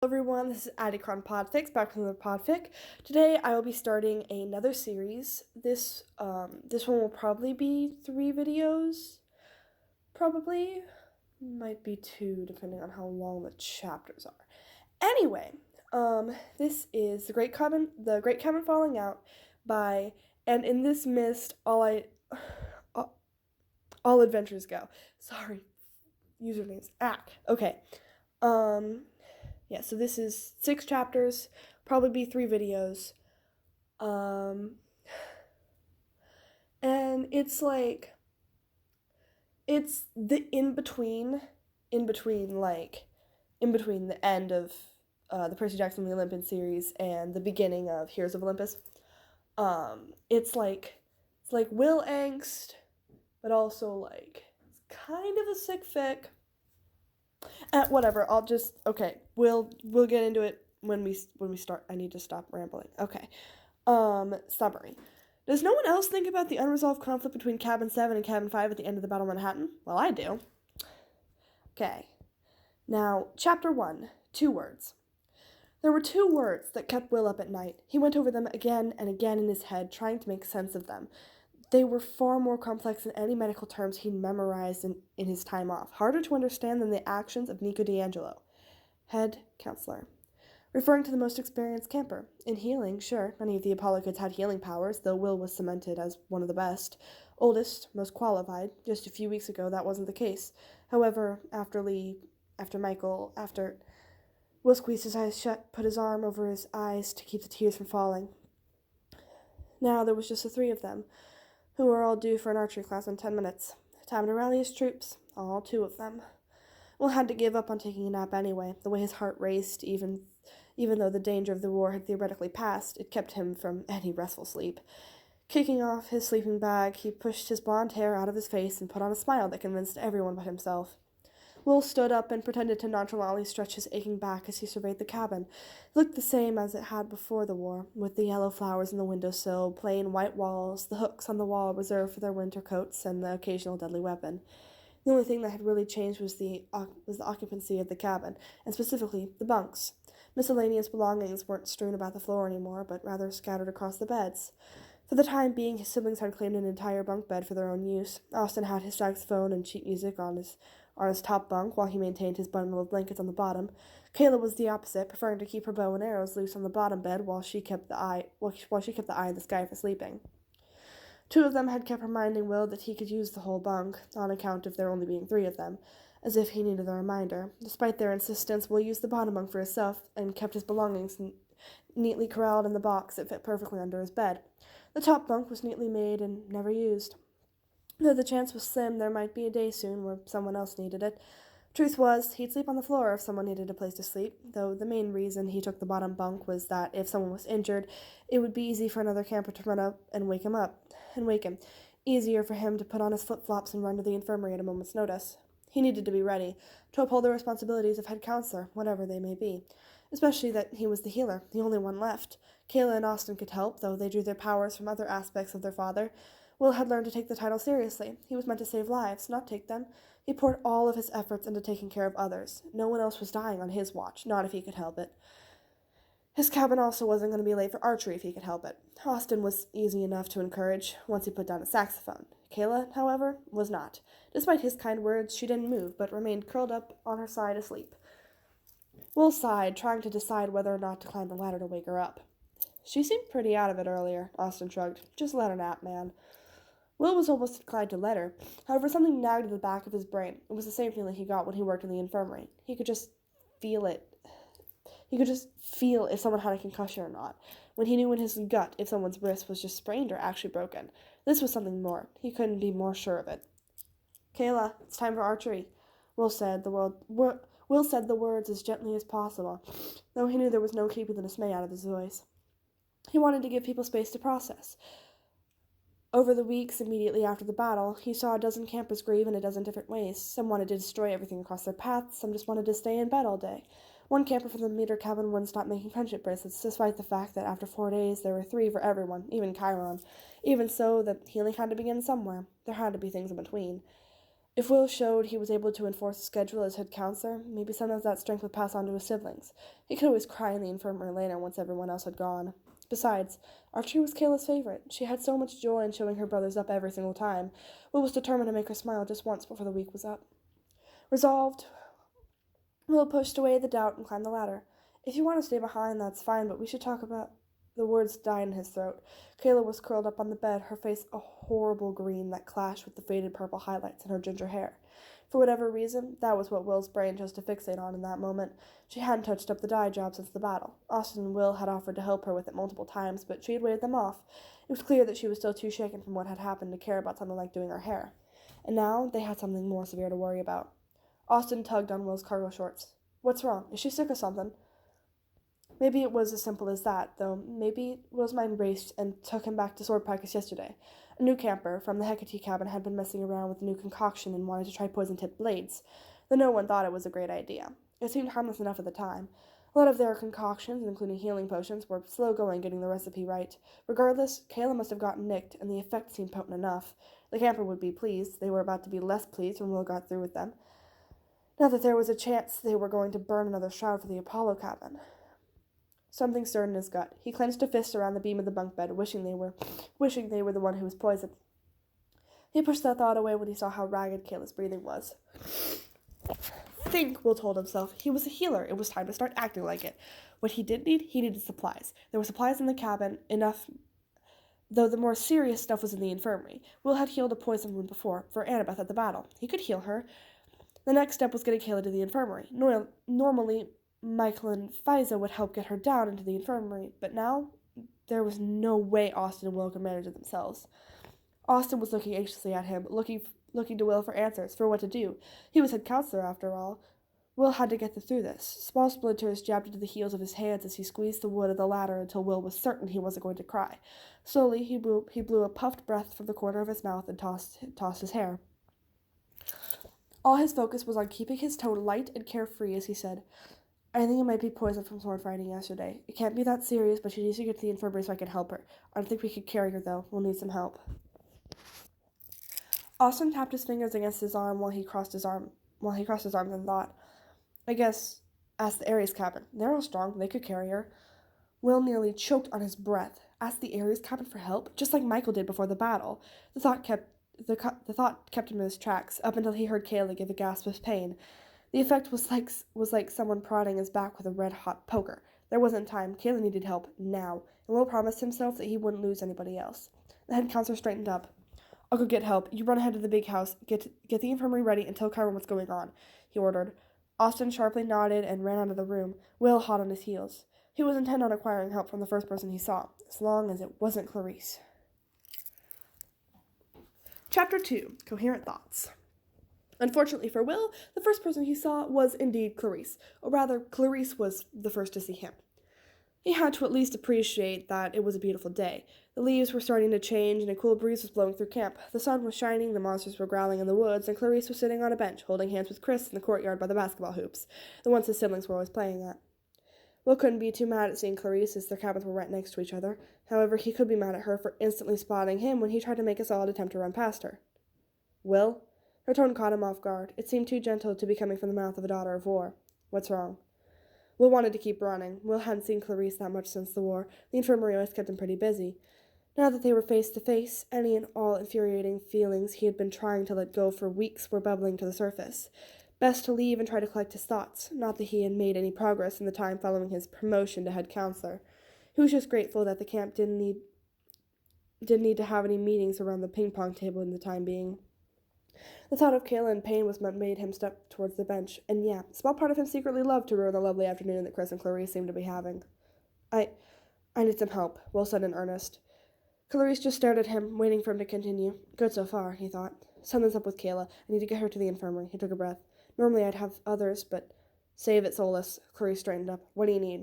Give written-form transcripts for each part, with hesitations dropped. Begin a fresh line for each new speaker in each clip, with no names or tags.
Hello everyone, this is podfic, back from the podfic. Today I will be starting another series. This one will probably be 3 videos. Probably. Might be 2 depending on how long the chapters are. Anyway, this is The Great Cabin Falling Out by And in This Mist all adventures go. Sorry. Usernames. Okay. Yeah, so this is 6 chapters, probably be 3 videos. And it's the in between the end of the Percy Jackson and the Olympian series and the beginning of Heroes of Olympus. It's like Will angst, but also it's kind of a sick fic. Whatever. We'll get into it when we start. I need to stop rambling. Okay. Summary. Does no one else think about the unresolved conflict between Cabin 7 and Cabin 5 at the end of the Battle of Manhattan? Well, I do. Okay. Now, Chapter 1. 2 words. There were 2 words that kept Will up at night. He went over them again and again in his head, trying to make sense of them. They were far more complex than any medical terms he'd memorized in his time off, harder to understand than the actions of Nico D'Angelo, head counselor, referring to the most experienced camper. In healing, sure, many of the Apollo kids had healing powers, though Will was cemented as one of the best, oldest, most qualified. Just a few weeks ago, that wasn't the case. However, after Will squeezed his eyes shut, put his arm over his eyes to keep the tears from falling. Now there was just the 3 of them, who were all due for an archery class in 10 minutes. Time to rally his troops, all 2 of them. Will had to give up on taking a nap anyway. The way his heart raced, even though the danger of the war had theoretically passed, it kept him from any restful sleep. Kicking off his sleeping bag, he pushed his blonde hair out of his face and put on a smile that convinced everyone but himself. Will stood up and pretended to nonchalantly stretch his aching back as he surveyed the cabin. It looked the same as it had before the war, with the yellow flowers in the windowsill, plain white walls, the hooks on the wall reserved for their winter coats, and the occasional deadly weapon. The only thing that had really changed was the occupancy of the cabin, and specifically the bunks. Miscellaneous belongings weren't strewn about the floor anymore, but rather scattered across the beds. For the time being, his siblings had claimed an entire bunk bed for their own use. Austin had his saxophone and sheet music on his top bunk, while he maintained his bundle of blankets on the bottom. Kayla was the opposite, preferring to keep her bow and arrows loose on the bottom bed while she kept the eye in the sky for sleeping. 2 of them had kept reminding Will that he could use the whole bunk, on account of there only being 3 of them, as if he needed a reminder. Despite their insistence, Will used the bottom bunk for himself and kept his belongings neatly corralled in the box that fit perfectly under his bed. The top bunk was neatly made and never used. Though the chance was slim, there might be a day soon where someone else needed it. Truth was, he'd sleep on the floor if someone needed a place to sleep, though the main reason he took the bottom bunk was that if someone was injured, it would be easy for another camper to run up and wake him. Easier for him to put on his flip-flops and run to the infirmary at a moment's notice. He needed to be ready, to uphold the responsibilities of head counselor, whatever they may be. Especially that he was the healer, the only one left. Kayla and Austin could help, though they drew their powers from other aspects of their father. Will had learned to take the title seriously. He was meant to save lives, not take them. He poured all of his efforts into taking care of others. No one else was dying on his watch, not if he could help it. His cabin also wasn't going to be late for archery if he could help it. Austin was easy enough to encourage once he put down a saxophone. Kayla, however, was not. Despite his kind words, she didn't move, but remained curled up on her side asleep. Will sighed, trying to decide whether or not to climb the ladder to wake her up. She seemed pretty out of it earlier, Austin shrugged. Just let her nap, man. Will was almost inclined to let her. However, something nagged at the back of his brain. It was the same feeling he got when he worked in the infirmary. He could just feel it. He could just feel if someone had a concussion or not. When he knew in his gut if someone's wrist was just sprained or actually broken. This was something more. He couldn't be more sure of it. Kayla, it's time for archery, Will said the words as gently as possible, though he knew there was no keeping the dismay out of his voice. He wanted to give people space to process. Over the weeks immediately after the battle, he saw a dozen campers grieve in a dozen different ways. Some wanted to destroy everything across their paths, some just wanted to stay in bed all day. One camper from the meter cabin wouldn't stop making friendship bracelets, despite the fact that after 4 days there were 3 for everyone, even Chiron. Even so, the healing had to begin somewhere. There had to be things in between. If Will showed he was able to enforce a schedule as head counselor, maybe some of that strength would pass on to his siblings. He could always cry in the infirmary later once everyone else had gone. Besides, Archie was Kayla's favorite. She had so much joy in showing her brothers up every single time. Will was determined to make her smile just once before the week was up. Resolved, Will pushed away the doubt and climbed the ladder. If you want to stay behind, that's fine, but we should talk about... The words died in his throat. Kayla was curled up on the bed, her face a horrible green that clashed with the faded purple highlights in her ginger hair. For whatever reason, that was what Will's brain chose to fixate on in that moment. She hadn't touched up the dye job since the battle. Austin and Will had offered to help her with it multiple times, but she had waved them off. It was clear that she was still too shaken from what had happened to care about something like doing her hair. And now they had something more severe to worry about. Austin tugged on Will's cargo shorts. "What's wrong? Is she sick or something?" Maybe it was as simple as that, though maybe Will's mind raced and took him back to sword practice yesterday. A new camper from the Hecate cabin had been messing around with a new concoction and wanted to try poison-tipped blades, though no one thought it was a great idea. It seemed harmless enough at the time. A lot of their concoctions, including healing potions, were slow going getting the recipe right. Regardless, Kayla must have gotten nicked, and the effect seemed potent enough. The camper would be pleased. They were about to be less pleased when Will got through with them. Now that there was a chance they were going to burn another shroud for the Apollo cabin. Something stirred in his gut. He clenched a fist around the beam of the bunk bed, wishing they were the one who was poisoned. He pushed that thought away when he saw how ragged Kayla's breathing was. Think, Will told himself. He was a healer. It was time to start acting like it. What he did need, he needed supplies. There were supplies in the cabin, enough, though the more serious stuff was in the infirmary. Will had healed a poison wound before, for Annabeth at the battle. He could heal her. The next step was getting Kayla to the infirmary. Normally, Michael and Fiza would help get her down into the infirmary, but now there was no way Austin and Will could manage it themselves. Austin was looking anxiously at him, looking to Will for answers, for what to do. He was head counselor, after all. Will had to get through this. Small splinters jabbed into the heels of his hands as he squeezed the wood of the ladder until Will was certain he wasn't going to cry. Slowly, he blew a puffed breath from the corner of his mouth and tossed his hair. All his focus was on keeping his tone light and carefree as he said, "I think it might be poison from sword fighting yesterday. It can't be that serious, but she needs to get to the infirmary so I can help her. I don't think we could carry her, though. We'll need some help." Austin tapped his fingers against his arm while he crossed his arms and thought, "I guess, ask the Ares cabin. They're all strong. They could carry her." Will nearly choked on his breath. Ask the Ares cabin for help, just like Michael did before the battle. The thought kept him in his tracks, up until he heard Kayla give a gasp of pain. The effect was like someone prodding his back with a red-hot poker. There wasn't time. Kayla needed help now, and Will promised himself that he wouldn't lose anybody else. The head counselor straightened up. "I'll go get help. You run ahead to the big house. Get the infirmary ready and tell Kyron what's going on," he ordered. Austin sharply nodded and ran out of the room, Will hot on his heels. He was intent on acquiring help from the first person he saw, as long as it wasn't Clarice. Chapter 2. Coherent Thoughts. Unfortunately for Will, the first person he saw was indeed Clarice, or rather, Clarice was the first to see him. He had to at least appreciate that it was a beautiful day. The leaves were starting to change, and a cool breeze was blowing through camp. The sun was shining, the monsters were growling in the woods, and Clarice was sitting on a bench, holding hands with Chris in the courtyard by the basketball hoops, the ones his siblings were always playing at. Will couldn't be too mad at seeing Clarice, as their cabins were right next to each other. However, he could be mad at her for instantly spotting him when he tried to make a solid attempt to run past her. "Will?" Her tone caught him off guard. It seemed too gentle to be coming from the mouth of a daughter of war. "What's wrong?" Will wanted to keep running. Will hadn't seen Clarice that much since the war. The infirmary always kept him pretty busy. Now that they were face to face, any and all infuriating feelings he had been trying to let go for weeks were bubbling to the surface. Best to leave and try to collect his thoughts. Not that he had made any progress in the time following his promotion to head counselor. He was just grateful that the camp didn't need to have any meetings around the ping-pong table in the time being. The thought of Kayla in pain was what made him step towards the bench, and yeah, a small part of him secretly loved to ruin the lovely afternoon that Chris and Clarice seemed to be having. I need some help," Will said in earnest. Clarice just stared at him, waiting for him to continue. Good so far, he thought. Something's up with Kayla. I need to get her to the infirmary. He took a breath. Normally I'd have others, but... Save it, Solus. Clarice straightened up. What do you need?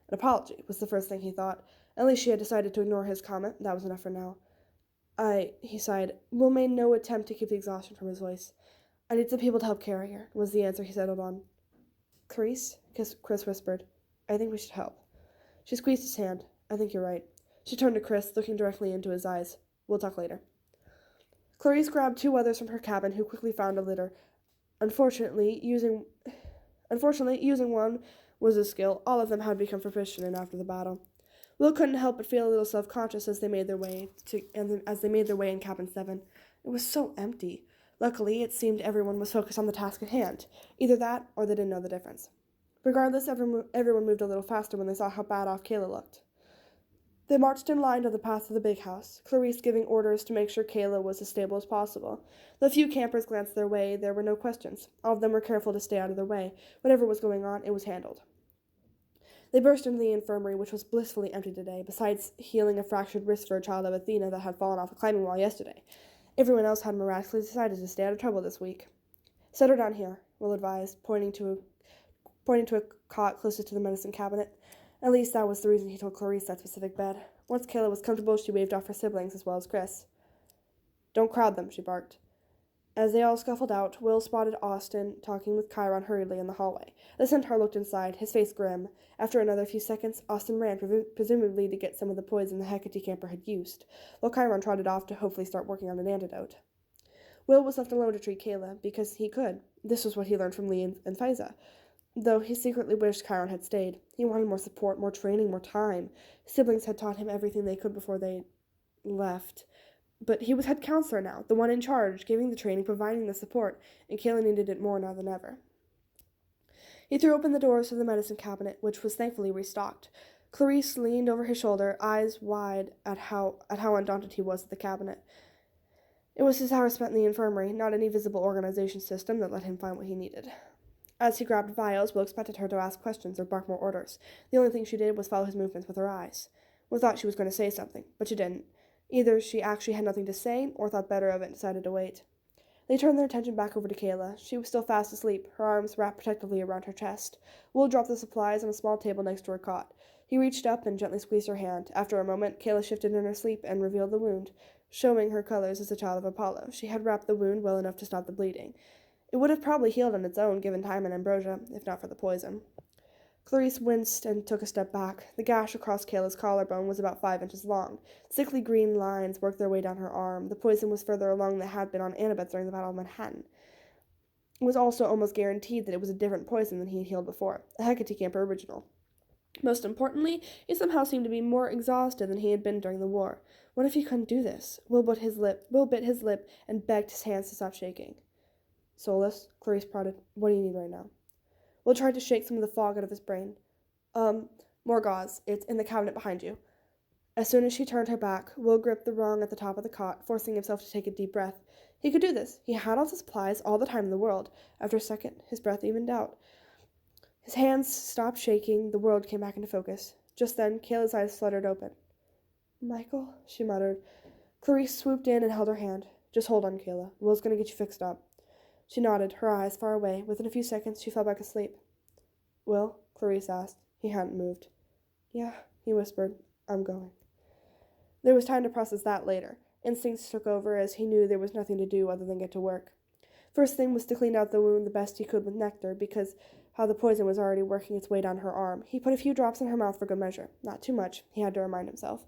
An apology was the first thing he thought. At least she had decided to ignore his comment. That was enough for now. He sighed. Will made no attempt to keep the exhaustion from his voice. "I need some people to help carry her," was the answer he settled on. "Clarice?" Chris whispered. "I think we should help." She squeezed his hand. "I think you're right." She turned to Chris, looking directly into his eyes. "We'll talk later." Clarice grabbed 2 others from her cabin, who quickly found a litter. Unfortunately, using one was a skill all of them had become proficient in after the battle. Will couldn't help but feel a little self-conscious as they made their way in cabin 7. It was so empty. Luckily, it seemed everyone was focused on the task at hand. Either that, or they didn't know the difference. Regardless, everyone moved a little faster when they saw how bad off Kayla looked. They marched in line to the path to the big house, Clarice giving orders to make sure Kayla was as stable as possible. The few campers glanced their way, there were no questions. All of them were careful to stay out of their way. Whatever was going on, it was handled. They burst into the infirmary, which was blissfully empty today, besides healing a fractured wrist for a child of Athena that had fallen off a climbing wall yesterday. Everyone else had miraculously decided to stay out of trouble this week. "Set her down here," Will advised, pointing to a cot closest to the medicine cabinet. At least that was the reason he told Clarice that specific bed. Once Kayla was comfortable, she waved off her siblings as well as Chris. "Don't crowd them," she barked. As they all scuffled out, Will spotted Austin talking with Chiron hurriedly in the hallway. The centaur looked inside, his face grim. After another few seconds, Austin ran, presumably to get some of the poison the Hecate camper had used, while Chiron trotted off to hopefully start working on an antidote. Will was left alone to treat Kayla, because he could. This was what he learned from Lee and Fiza. Though he secretly wished Chiron had stayed. He wanted more support, more training, more time. His siblings had taught him everything they could before they left. But he was head counselor now, the one in charge, giving the training, providing the support, and Kayla needed it more now than ever. He threw open the doors to the medicine cabinet, which was thankfully restocked. Clarice leaned over his shoulder, eyes wide at how undaunted he was at the cabinet. It was his hours spent in the infirmary, not any visible organization system that let him find what he needed. As he grabbed vials, Will expected her to ask questions or bark more orders. The only thing she did was follow his movements with her eyes. Will thought she was going to say something, but she didn't. Either she actually had nothing to say, or thought better of it and decided to wait. They turned their attention back over to Kayla. She was still fast asleep, her arms wrapped protectively around her chest. Will dropped the supplies on a small table next to her cot. He reached up and gently squeezed her hand. After a moment, Kayla shifted in her sleep and revealed the wound, showing her colors as a child of Apollo. She had wrapped the wound well enough to stop the bleeding. It would have probably healed on its own, given time and ambrosia, if not for the poison. Clarice winced and took a step back. The gash across Kayla's collarbone was about 5 inches long. Sickly green lines worked their way down her arm. The poison was further along than it had been on Annabeth during the Battle of Manhattan. It was also almost guaranteed that it was a different poison than he had healed before, a Hecate camper original. Most importantly, he somehow seemed to be more exhausted than he had been during the war. What if he couldn't do this? Will bit his lip and begged his hands to stop shaking. "Solus," Clarice prodded. "What do you need right now?" Will tried to shake some of the fog out of his brain. More gauze. It's in the cabinet behind you." As soon as she turned her back, Will gripped the rung at the top of the cot, forcing himself to take a deep breath. He could do this. He had all the supplies, all the time in the world. After a second, his breath evened out. His hands stopped shaking. The world came back into focus. Just then, Kayla's eyes fluttered open. "Michael," she muttered. Clarice swooped in and held her hand. "Just hold on, Kayla. Will's going to get you fixed up." She nodded, her eyes far away. Within a few seconds, she fell back asleep. "Will?" Clarice asked. He hadn't moved. "Yeah," he whispered. "I'm going." There was time to process that later. Instincts took over as he knew there was nothing to do other than get to work. First thing was to clean out the wound the best he could with nectar, because how the poison was already working its way down her arm. He put a few drops in her mouth for good measure. Not too much, he had to remind himself.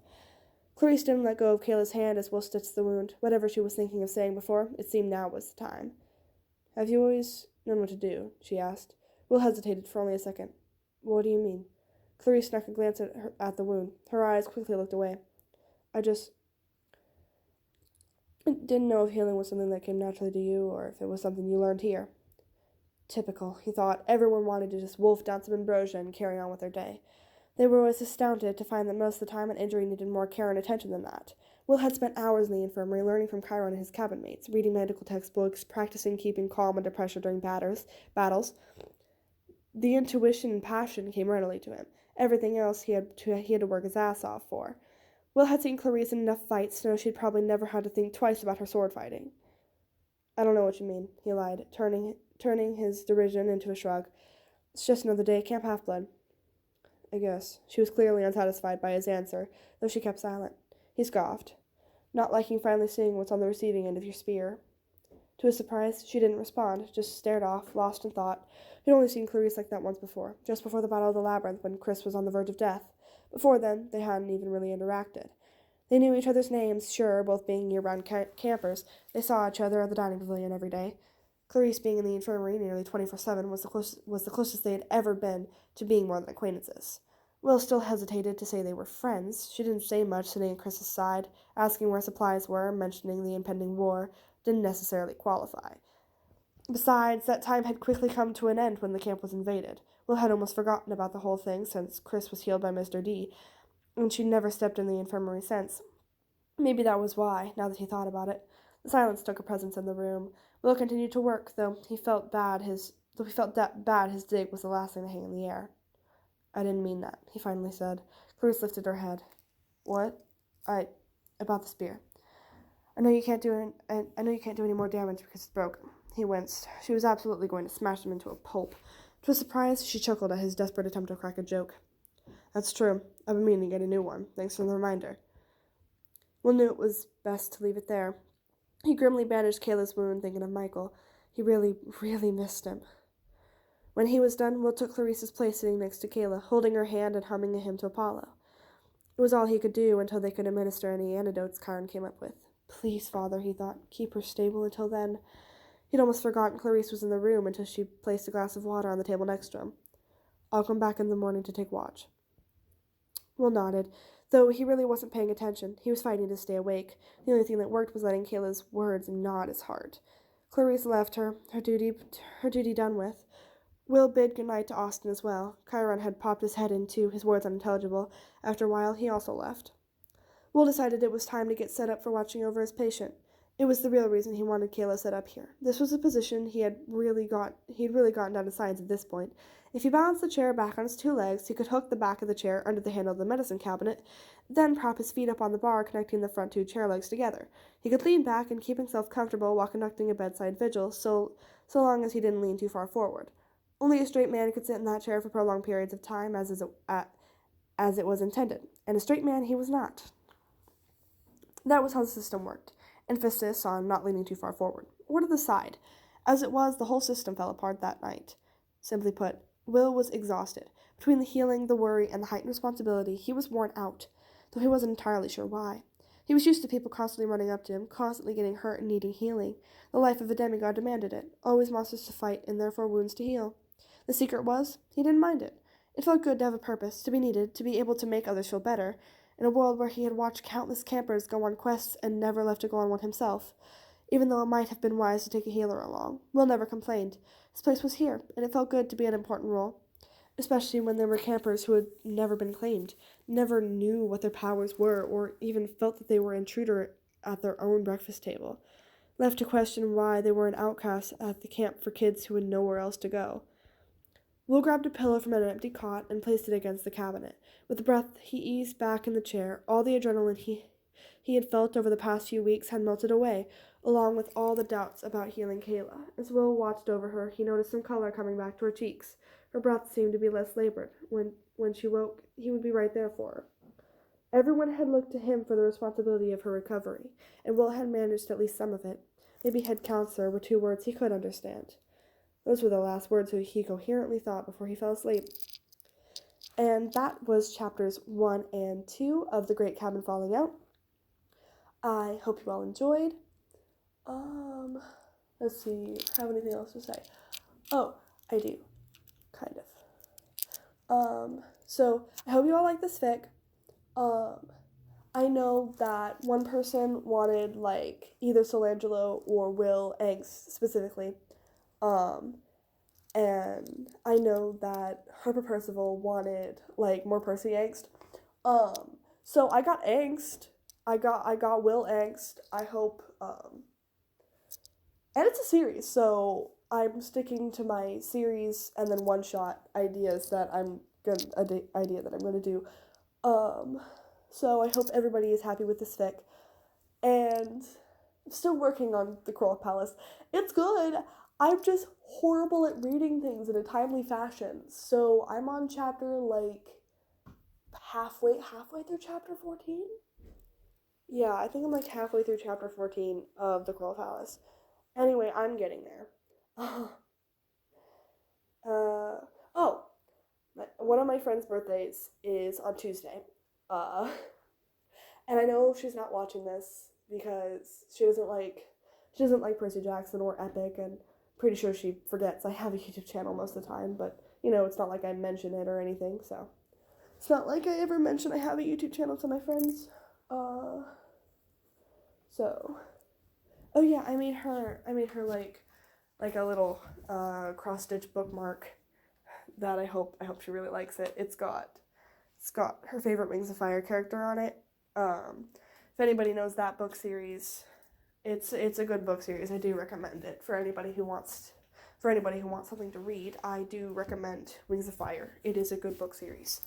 Clarice didn't let go of Kayla's hand as Will stitched the wound. Whatever she was thinking of saying before, it seemed now was the time. "Have you always known what to do?" she asked. Will hesitated for only a second. "What do you mean?" Clarice snuck a glance at the wound. Her eyes quickly looked away. "I just didn't know if healing was something that came naturally to you, or if it was something you learned here." Typical, he thought. Everyone wanted to just wolf down some ambrosia and carry on with their day. They were always astounded to find that most of the time an injury needed more care and attention than that. Will had spent hours in the infirmary learning from Chiron and his cabin mates, reading medical textbooks, practicing keeping calm under pressure during battles. The intuition and passion came readily to him. Everything else he had to work his ass off for. Will had seen Clarice in enough fights to know she'd probably never had to think twice about her sword fighting. "I don't know what you mean," he lied, turning his derision into a shrug. "It's just another day at Camp Half-Blood." "I guess." She was clearly unsatisfied by his answer, though she kept silent. He scoffed, not liking finally seeing what's on the receiving end of your spear. To his surprise, she didn't respond, just stared off, lost in thought. He'd only seen Clarice like that once before, just before the Battle of the Labyrinth when Chris was on the verge of death. Before then, they hadn't even really interacted. They knew each other's names, sure, both being year-round campers. They saw each other at the dining pavilion every day. Clarice, being in the infirmary nearly 24/7, was the closest they had ever been to being more than acquaintances. Will still hesitated to say they were friends. She didn't say much, sitting at Chris's side, asking where supplies were, mentioning the impending war, didn't necessarily qualify. Besides, that time had quickly come to an end when the camp was invaded. Will had almost forgotten about the whole thing since Chris was healed by Mr. D, and she'd never stepped in the infirmary since. Maybe that was why, now that he thought about it. The silence took a presence in the room. Will continued to work, though he felt that bad his dig was the last thing to hang in the air. I didn't mean that, he finally said. Clarice lifted her head. What? About the spear. I know you can't do any more damage because it's broken. He winced. She was absolutely going to smash him into a pulp. To his surprise, she chuckled at his desperate attempt to crack a joke. That's true. I've been meaning to get a new one. Thanks for the reminder. Will knew it was best to leave it there. He grimly bandaged Kayla's wound, thinking of Michael. He really, really missed him. When he was done, Will took Clarice's place sitting next to Kayla, holding her hand and humming a hymn to Apollo. It was all he could do until they could administer any antidotes Karen came up with. Please, Father, he thought, keep her stable until then. He'd almost forgotten Clarice was in the room until she placed a glass of water on the table next to him. I'll come back in the morning to take watch. Will nodded, though he really wasn't paying attention. He was fighting to stay awake. The only thing that worked was letting Kayla's words gnaw at his heart. Clarice left her duty done with. Will bid goodnight to Austin as well. Chiron had popped his head into, his words unintelligible. After a while, he also left. Will decided it was time to get set up for watching over his patient. It was the real reason he wanted Kayla set up here. This was a position he'd really gotten down to science at this point. If he balanced the chair back on its two legs, he could hook the back of the chair under the handle of the medicine cabinet, then prop his feet up on the bar connecting the front two chair legs together. He could lean back and keep himself comfortable while conducting a bedside vigil, so long as he didn't lean too far forward. Only a straight man could sit in that chair for prolonged periods of time, as it was intended, and a straight man he was not. That was how the system worked. Emphasis on not leaning too far forward, or to the side. As it was, the whole system fell apart that night. Simply put, Will was exhausted. Between the healing, the worry, and the heightened responsibility, he was worn out, though he wasn't entirely sure why. He was used to people constantly running up to him, constantly getting hurt and needing healing. The life of a demigod demanded it. Always monsters to fight, and therefore wounds to heal. The secret was, he didn't mind it. It felt good to have a purpose, to be needed, to be able to make others feel better, in a world where he had watched countless campers go on quests and never left to go on one himself. Even though it might have been wise to take a healer along, Will never complained. His place was here, and it felt good to be an important role, especially when there were campers who had never been claimed, never knew what their powers were, or even felt that they were an intruder at their own breakfast table, left to question why they were an outcast at the camp for kids who had nowhere else to go. Will grabbed a pillow from an empty cot and placed it against the cabinet. With a breath, he eased back in the chair. All the adrenaline he had felt over the past few weeks had melted away, along with all the doubts about healing Kayla. As Will watched over her, he noticed some color coming back to her cheeks. Her breath seemed to be less labored. When she woke, he would be right there for her. Everyone had looked to him for the responsibility of her recovery, and Will had managed at least some of it. Maybe head counselor were two words he could understand. Those were the last words he coherently thought before he fell asleep. And that was chapters 1 and 2 of The Great Cabin Falling Out. I hope you all enjoyed. Let's see, have anything else to say? Oh, I do. Kind of. So I hope you all like this fic. I know that one person wanted, like, either Solangelo or Will Eggs specifically. And I know that Harper Percival wanted, like, more Percy Angst. So I got Angst. I got Will Angst. I hope, and it's a series, so I'm sticking to my series and then one-shot ideas that I'm gonna do. So I hope everybody is happy with this fic. And I'm still working on The Coral Palace. It's good. I'm just horrible at reading things in a timely fashion. So I'm on chapter, like, halfway through chapter 14? Yeah, I think I'm, like, halfway through chapter 14 of The Coral Palace. Anyway, I'm getting there. One of my friend's birthdays is on Tuesday. And I know she's not watching this because she doesn't like Percy Jackson or Epic, and pretty sure she forgets I have a YouTube channel most of the time, but it's not like I mention it or anything, so it's not like I ever mention I have a YouTube channel to my friends. So oh yeah, I made her like a little cross stitch bookmark that I hope she really likes it. It's got her favorite Wings of Fire character on it. If anybody knows that book series, it's a good book series. I do recommend it for anybody who wants something to read. I do recommend Wings of Fire. It is a good book series.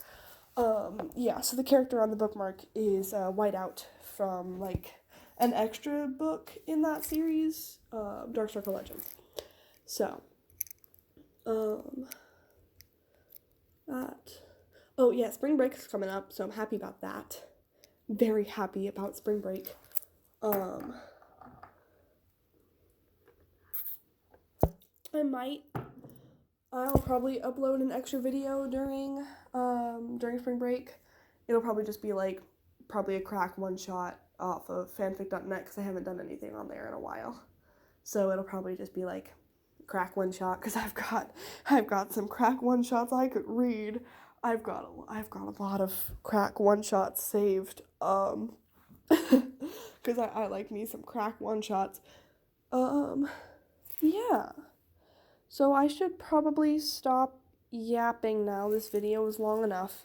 Yeah, so the character on the bookmark is Whiteout from like an extra book in that series, Darkstalker Legend. So, that. Oh yeah, spring break is coming up, so I'm happy about that. Very happy about spring break. I'll probably upload an extra video during spring break. It'll probably just be like a crack one shot off of fanfic.net because I haven't done anything on there in a while. So it'll probably just be like crack one shot because I've got some crack one shots I could read. I've got a lot of crack one shots saved. Because I like me some crack one shots. Yeah. So I should probably stop yapping now. This video is long enough.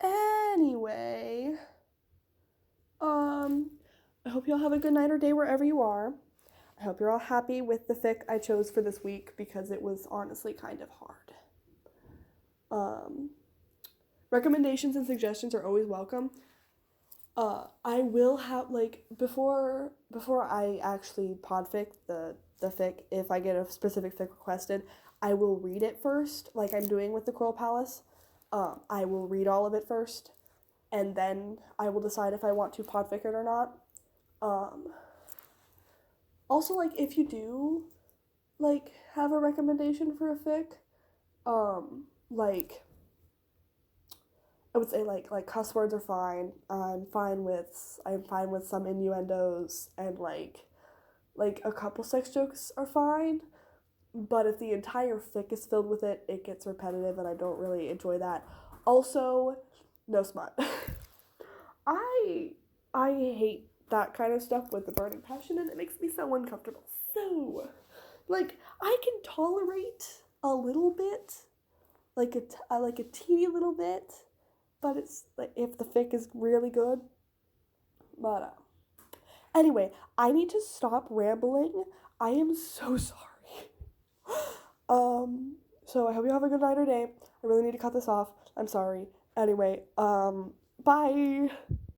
Anyway, I hope y'all have a good night or day wherever you are. I hope you're all happy with the fic I chose for this week because it was honestly kind of hard. Recommendations and suggestions are always welcome. I will have before I actually podfic the fic, if I get a specific fic requested, I will read it first, like I'm doing with the Coral Palace. I will read all of it first, and then I will decide if I want to podfic it or not. Also, if you do have a recommendation for a fic, I would say cuss words are fine. I'm fine with some innuendos, and a couple sex jokes are fine. But if the entire fic is filled with it, it gets repetitive, and I don't really enjoy that. Also, no smut. I hate that kind of stuff with a burning passion, and it makes me so uncomfortable. So, I can tolerate a little bit, a teeny little bit. But it's if the fic is really good. But anyway, I need to stop rambling. I am so sorry. So I hope you have a good night or day. I really need to cut this off. I'm sorry. Anyway, bye.